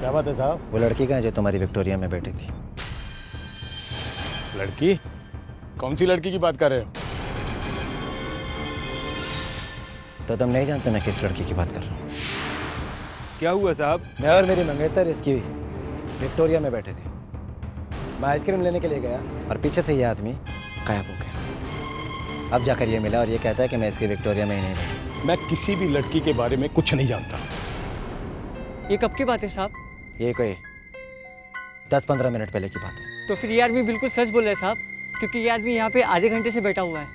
क्या बात है साहब? वो लड़की कहाँ है जो तुम्हारी विक्टोरिया में बैठी थी? लड़की? कौन सी लड़की की बात कर रहे हो? तो तुम नहीं जानते मैं किस लड़की की बात कर रहा हूँ? क्या हुआ साहब? मैं और मेरी मंगेतर इसकी विक्टोरिया में बैठे थे। मैं आइसक्रीम लेने के लिए गया और पीछे से ये आदमी गायब हो गया। अब जाकर ये मिला और ये कहता है कि मैं इसकी विक्टोरिया में ही नहीं बैठा। मैं किसी भी लड़की के बारे में कुछ नहीं जानता। ये कब की बात है साहब? ये कोई 10-15 मिनट पहले की बात है। तो फिर ये आदमी बिल्कुल सच बोल रहा है साहब, क्योंकि ये आदमी यहाँ पे आधे घंटे से बैठा हुआ है।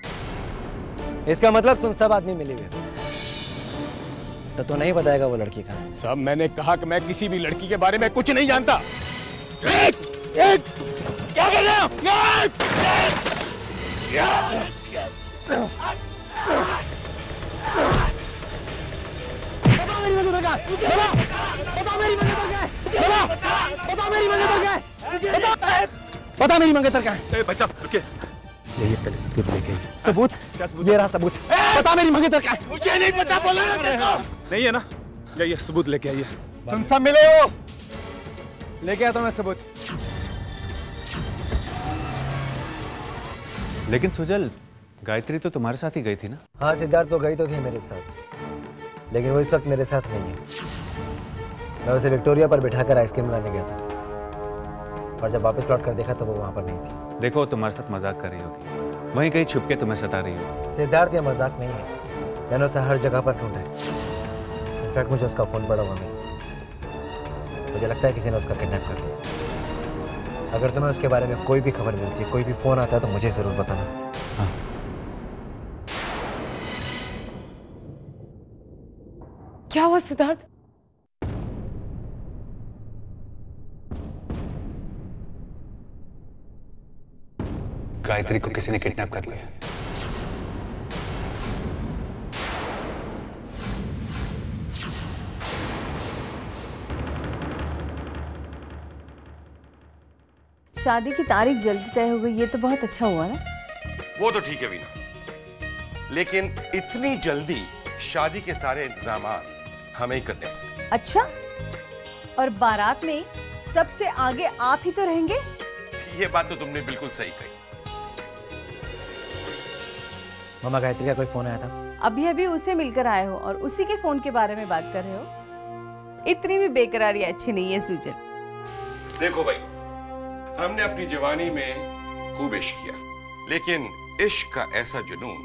इसका मतलब तुम सब आदमी मिले हुए हो, तो नहीं बताएगा वो लड़की का? साहब मैंने कहा कि मैं किसी भी लड़की के बारे में कुछ नहीं जानता। क्या कर रहे हो? बता मेरी मंगेतर क्या है? भाई साहब रुकिए। ये पहले सबूत लेके। सबूत? क्या सबूत? ये रहा सबूत। बता मेरी मंगेतर क्या है? मुझे नहीं पता, बोलो ना तेरे को। नहीं है ना? ये सबूत लेके आइए। तुम सब मिले हो? लेके आता हूँ मैं सबूत। लेकिन सुजल, गायत्री तो तुम्हारे साथ ही गई थी ना? हाँ सिद्धार्थ तो गई तो थी मेरे साथ, लेकिन वो इस वक्त मेरे साथ नहीं है। मैं उसे विक्टोरिया पर बिठाकर आइसक्रीम लाने गया था और जब वापस लौट कर देखा तो वो वहाँ पर नहीं थी। देखो तुम्हारे साथ मजाक कर रही होगी, वहीं कहीं छुप के तुम्हें सता रही होगी। सिद्धार्थ ये मजाक नहीं है, मैंने उसे हर जगह पर ढूंढा है। इनफैक्ट मुझे उसका फोन पड़ा हुआ नहीं। मुझे लगता है किसी ने उसका किडनैप कर लिया। अगर तुम्हें उसके बारे में कोई भी खबर मिलती है, कोई भी फोन आता है तो मुझे जरूर बताना। हाँ। क्या हुआ सिद्धार्थ? गायत्री को किसी ने किडनैप कर लिया। शादी की तारीख जल्दी तय हो गई, ये तो बहुत अच्छा हुआ ना। वो तो ठीक है वीना, लेकिन इतनी जल्दी शादी के सारे इंतजाम हमें ही करने होंगे। अच्छा, और बारात में सबसे आगे आप ही तो रहेंगे? ये बात तो तुमने बिल्कुल सही कही। मामा गायत्री का कोई फोन आया था? अभी अभी उसे मिलकर आए हो और उसी के फोन के बारे में बात कर रहे हो? इतनी भी बेकरारी अच्छी नहीं है सुजल। देखो भाई, हमने अपनी जवानी में खूब इश्क किया, लेकिन इश्क का ऐसा जुनून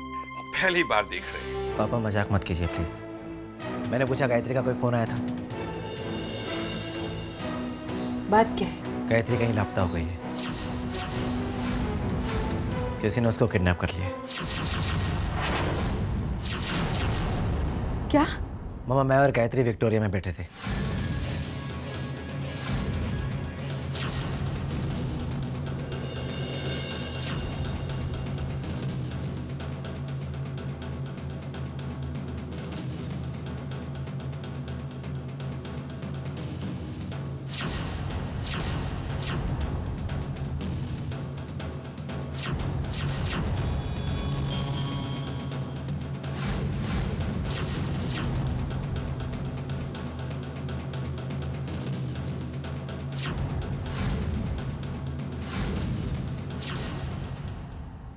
पहली बार देख रहे हैं। पापा मजाक मत कीजिए प्लीज। मैंने पूछा गायत्री का कोई फोन आया था? बात क्या है? गायत्री कहीं लापता हो गई है, किसी ने उसको किडनैप कर लिया। क्या? मामा मैं और गायत्री विक्टोरिया में बैठे थे।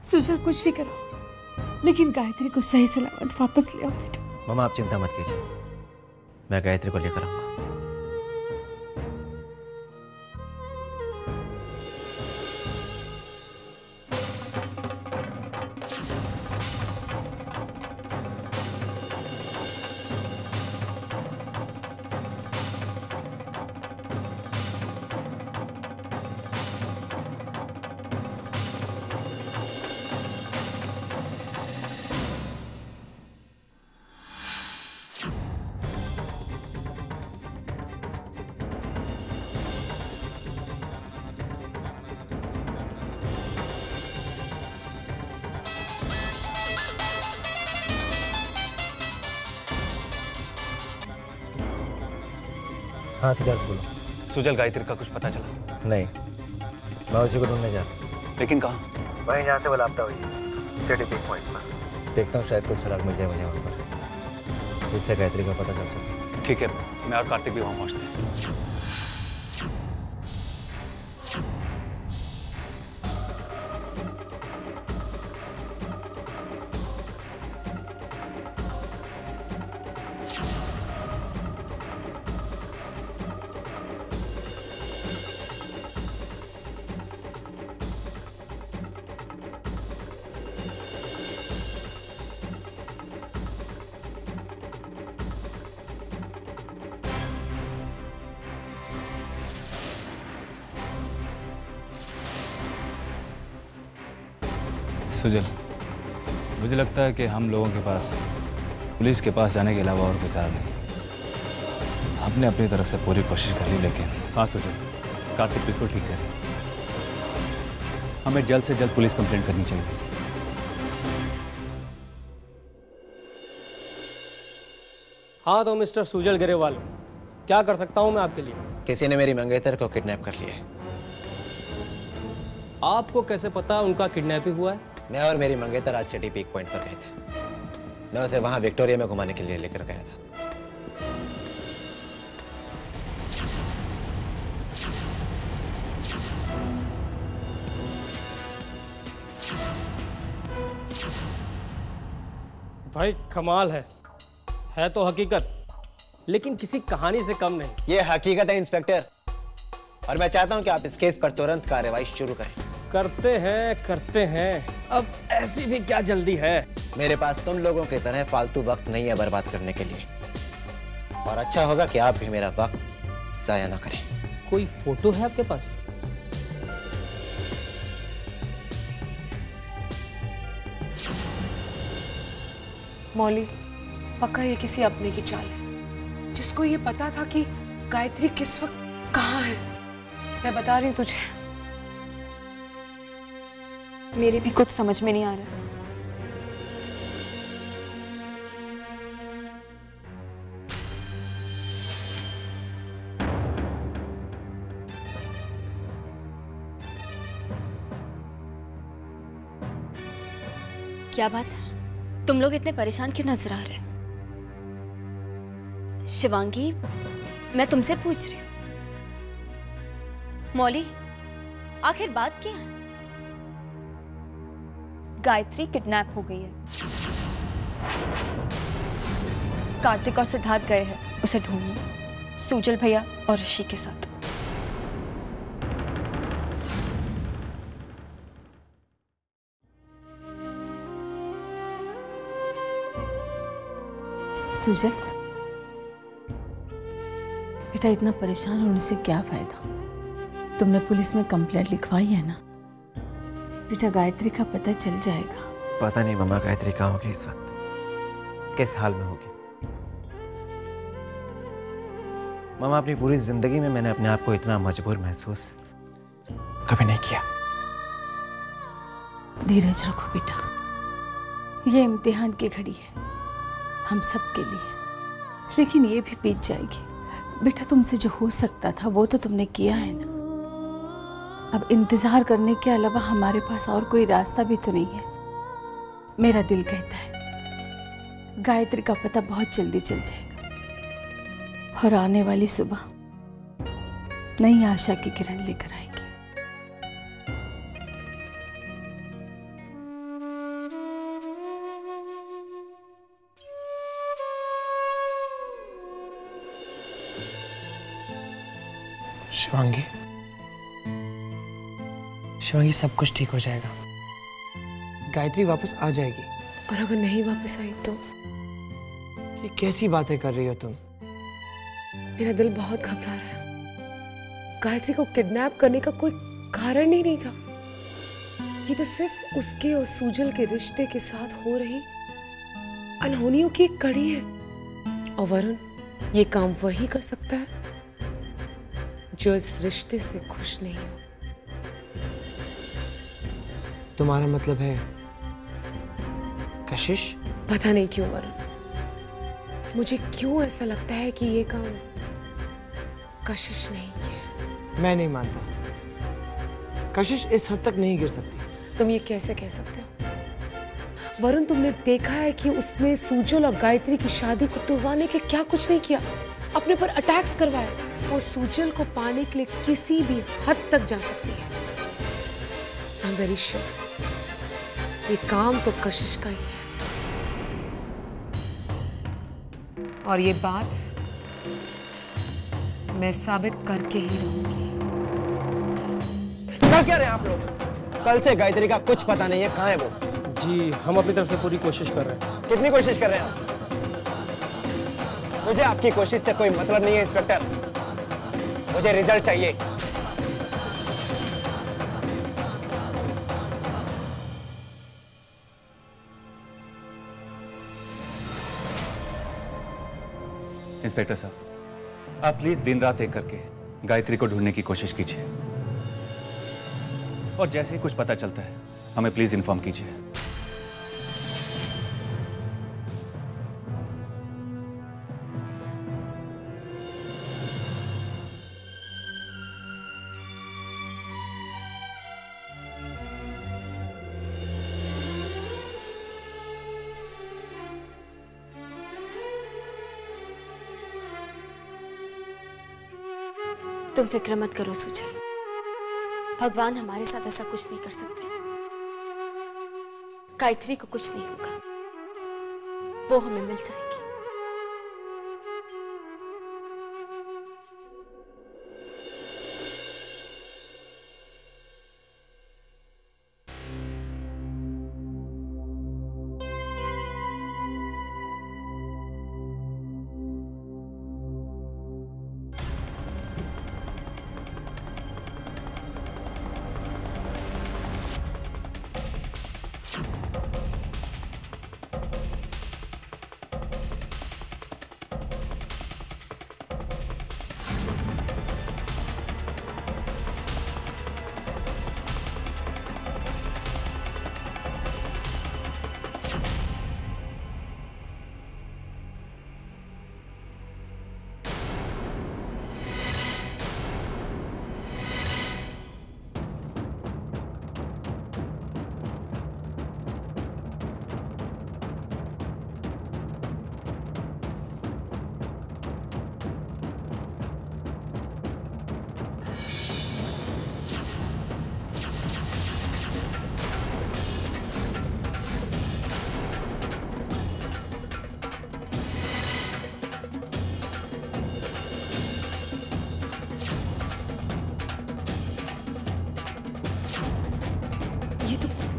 सुजल कुछ भी करो, लेकिन गायत्री को सही सलामत वापस ले आओ बेटा। मामा आप चिंता मत कीजिए, मैं गायत्री को लेकर आऊंगा। हाँ सिद्धार्थ बोलो। सुजल, गायत्री का कुछ पता चला? नहीं, मैं उसी को ढूंढने जा रहा हूँ। लेकिन कहाँ? वहीं जहाँ से वो लापता हुई है, सिटी पिक पॉइंट पर। देखता हूँ शायद कुछ सुराग मिल जाए मुझे वहाँ पर, जिससे गायत्री का पता चल सके। ठीक है, मैं और कार्तिक भी वहाँ पहुँचते हैं। सुजल, मुझे लगता है कि हम लोगों के पास पुलिस के पास जाने के अलावा और कुछ चारा नहीं। हमने अपनी तरफ से पूरी कोशिश कर ली, लेकिन हाँ सुजल, कार्तिक बिल्कुल ठीक है। हमें जल्द से जल्द पुलिस कंप्लेंट करनी चाहिए। हाँ तो मिस्टर सुजल ग्रेवाल, क्या कर सकता हूँ मैं आपके लिए? किसी ने मेरी मंगेतर को किडनैप कर लिया है। आपको कैसे पता उनका किडनैपिंग हुआ है? मैं और मेरी मंगेतर आज सिटी पीक पॉइंट पर गए थे। मैं उसे वहां विक्टोरिया में घुमाने के लिए लेकर गया था। भाई कमाल है तो हकीकत, लेकिन किसी कहानी से कम नहीं। ये हकीकत है इंस्पेक्टर, और मैं चाहता हूं कि आप इस केस पर तुरंत कार्रवाई शुरू करें। करते हैं। अब ऐसी भी क्या जल्दी है? मेरे पास तुम लोगों की तरह फालतू वक्त नहीं है बर्बाद करने के लिए, और अच्छा होगा कि आप भी मेरा वक्त जाया ना करें। कोई फोटो है आपके पास? मौली, पक्का ये किसी अपने की चाल है, जिसको ये पता था कि गायत्री किस वक्त कहाँ है। मैं बता रही हूँ तुझे, मेरे भी कुछ समझ में नहीं आ रहा। क्या बात है? तुम लोग इतने परेशान क्यों नजर आ रहे हैं? शिवांगी, मैं तुमसे पूछ रही हूँ। मौली, आखिर बात क्या है? गायत्री किडनैप हो गई है। कार्तिक और सिद्धार्थ गए हैं उसे ढूंढने, सुजल भैया और ऋषि के साथ। सुजल बेटा, इतना परेशान होने से क्या फायदा? तुमने पुलिस में कंप्लेंट लिखवाई है ना बेटा, गायत्री का पता चल जाएगा। पता नहीं मम्मा गायत्री कहाँ होगी इस वक्त, किस हाल में होगी। मम्मा, अपनी पूरी जिंदगी में मैंने अपने आप को इतना मजबूर महसूस कभी नहीं किया। धीरज रखो बेटा, ये इम्तिहान की घड़ी है हम सब के लिए, लेकिन ये भी बीत जाएगी। बेटा, तुमसे जो हो सकता था वो तो तुमने किया है ना। अब इंतजार करने के अलावा हमारे पास और कोई रास्ता भी तो नहीं है। मेरा दिल कहता है गायत्री का पता बहुत जल्दी चल जाएगा, और आने वाली सुबह नई आशा की किरण लेकर आएगी। शिवांगी, शिवांगी, सब कुछ ठीक हो जाएगा। गायत्री वापस आ जाएगी। और अगर नहीं वापस आई तो? ये कैसी बातें कर रही हो तुम? मेरा दिल बहुत घबरा रहा है। गायत्री को किडनैप करने का कोई कारण ही नहीं था। ये तो सिर्फ उसके और सुजल के रिश्ते के साथ हो रही अनहोनियों की एक कड़ी है। और वरुण ये काम वही कर सकता है जो इस रिश्ते से खुश नहीं हो। तुम्हारा मतलब है कशिश? पता नहीं क्यों वरुण, मुझे क्यों ऐसा लगता है कि ये काम कशिश नहीं किया। मैं नहीं मानता, कशिश इस हद तक नहीं गिर सकती। तुम ये कैसे कह सकते हो वरुण? तुमने देखा है कि उसने सुजल और गायत्री की शादी को तुड़वाने के लिए क्या कुछ नहीं किया, अपने पर अटैक्स करवाए। वो सुजल को पाने के लिए किसी भी हद तक जा सकती है। आई एम वेरी श्योर ये काम तो कशिश का ही है। और ये बात मैं साबित करके ही रहूंगी। कर क्या रहे हैं आप लोग? कल से गायत्री का कुछ पता नहीं है, कहाँ है वो? जी, हम अपनी तरफ से पूरी कोशिश कर रहे हैं। कितनी कोशिश कर रहे हैं आप? मुझे आपकी कोशिश से कोई मतलब नहीं है इंस्पेक्टर, मुझे रिजल्ट चाहिए। इंस्पेक्टर साहब, आप प्लीज दिन रात एक करके गायत्री को ढूंढने की कोशिश कीजिए और जैसे ही कुछ पता चलता है हमें प्लीज इन्फॉर्म कीजिए। तुम फिक्र मत करो सुजल, भगवान हमारे साथ ऐसा कुछ नहीं कर सकते। गायत्री को कुछ नहीं होगा, वो हमें मिल जाएगी।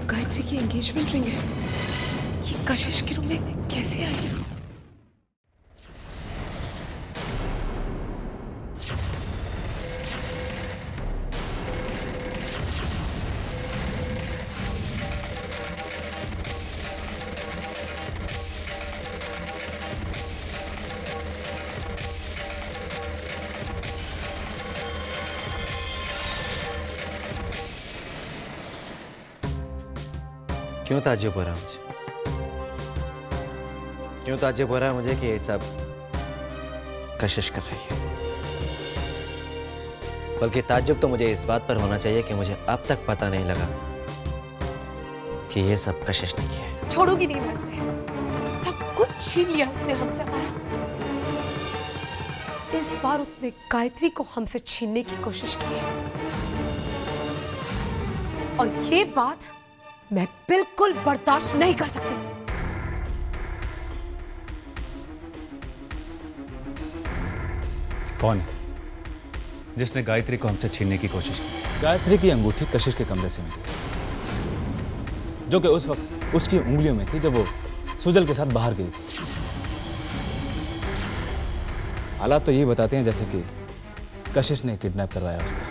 गायत्री की एंगेजमेंट रिंग है। ये कशिश के रूम में कैसे आई? क्यों ताज्जुब हो रहा है मुझे? क्यों ताज्जुब हो रहा है मुझे कि ये सब कशिश कर रही है? बल्कि ताज्जुब तो मुझे इस बात पर होना चाहिए कि मुझे अब तक पता नहीं लगा कि ये सब कशिश नहीं है। छोड़ूंगी नहीं मैं उसे। सब कुछ छीन लिया उसने हमसे हमारा। इस बार उसने गायत्री को हमसे छीनने की कोशिश की है और ये बात मैं बिल्कुल बर्दाश्त नहीं कर सकती। कौन है जिसने गायत्री को हमसे छीनने की कोशिश की? गायत्री की अंगूठी कशिश के कमरे से मिली, जो कि उस वक्त उसकी उंगलियों में थी जब वो सुजल के साथ बाहर गई थी। हालात तो ये बताते हैं जैसे कि कशिश ने किडनैप करवाया उसका।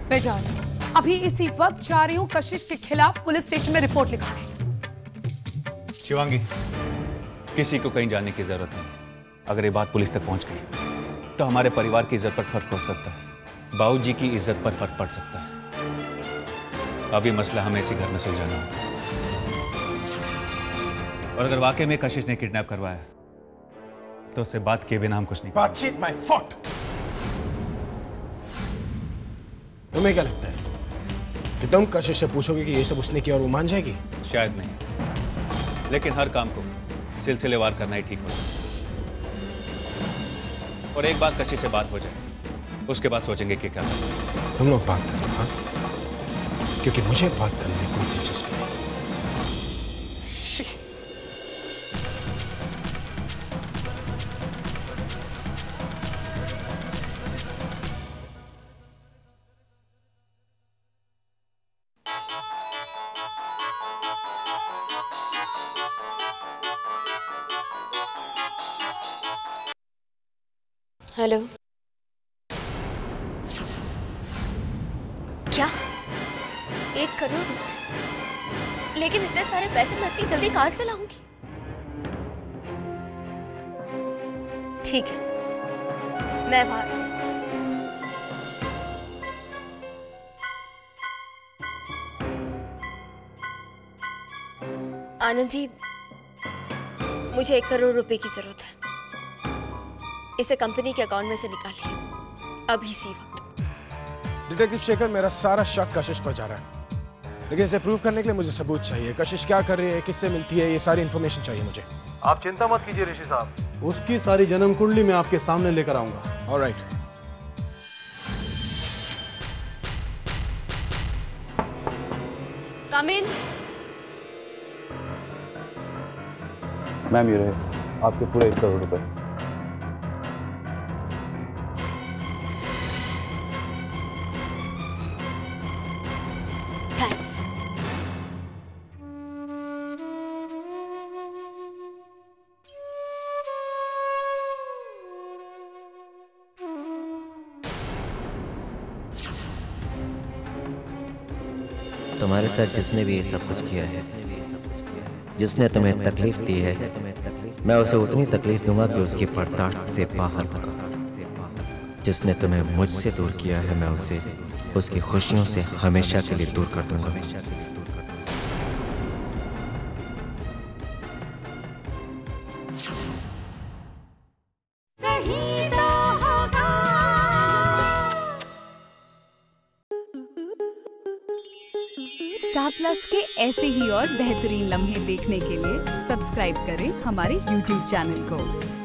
मैं जा रही हूं, अभी इसी वक्त जा रही हूं कशिश के खिलाफ पुलिस स्टेशन में रिपोर्ट लिखाने। शिवांगी, किसी को कहीं जाने की जरूरत नहीं। अगर ये बात पुलिस तक पहुंच गई तो हमारे परिवार की इज्जत पर फर्क पड़ सकता है, बाबूजी की इज्जत पर फर्क पड़ सकता है। अभी मसला हमें इसी घर में सुलझाना होगा। और अगर वाकई में कशिश ने किडनैप करवाया तो उससे बात किए बिना हम कुछ नहीं। बातचीत माय फॉल्ट। तुम्हें क्या लगता है कि तुम कशिश से पूछोगे कि ये सब उसने किया और वो मान जाएगी? शायद नहीं, लेकिन हर काम को सिलसिलेवार करना ही ठीक होगा। और एक बार कशिश से बात हो जाए उसके बाद सोचेंगे कि क्या करना। तुम लोग बात करो, हाँ? क्योंकि मुझे बात करने में कोई दिलचस्पी नहीं। हेलो। क्या 1 करोड़? लेकिन इतने सारे पैसे मैं इतनी जल्दी कहां से लाऊंगी? ठीक है, मैं बाहर। आनंद जी, मुझे 1 करोड़ रुपए की जरूरत है। इसे कंपनी के अकाउंट में से निकालिए, अभी इसी वक्त। डिटेक्टिव शेखर, मेरा सारा शक कशिश पर जा रहा है, लेकिन इसे प्रूव करने के लिए मुझे सबूत चाहिए। कशिश क्या कर रही है, किससे मिलती है, ये सारी इंफॉर्मेशन चाहिए मुझे। आप चिंता मत कीजिए ऋषि साहब, उसकी सारी जन्म कुंडली मैं आपके सामने लेकर आऊंगा। ऑलराइट। कम इन। मैम ये रहे आपके पूरे 1 करोड़ रुपए। थैंक्स। तुम्हारे साथ जिसने भी ये सब कुछ किया है, जिसने तुम्हें तकलीफ दी है, मैं उसे उतनी तकलीफ दूंगा कि उसकी बर्दाश्त से बाहर होगा। जिसने तुम्हें मुझसे दूर किया है, मैं उसे उसकी खुशियों से हमेशा के लिए दूर कर दूंगा। स्टार प्लस के ऐसे ही और बेहतरीन लम्हे देखने के लिए सब्सक्राइब करें हमारे YouTube चैनल को।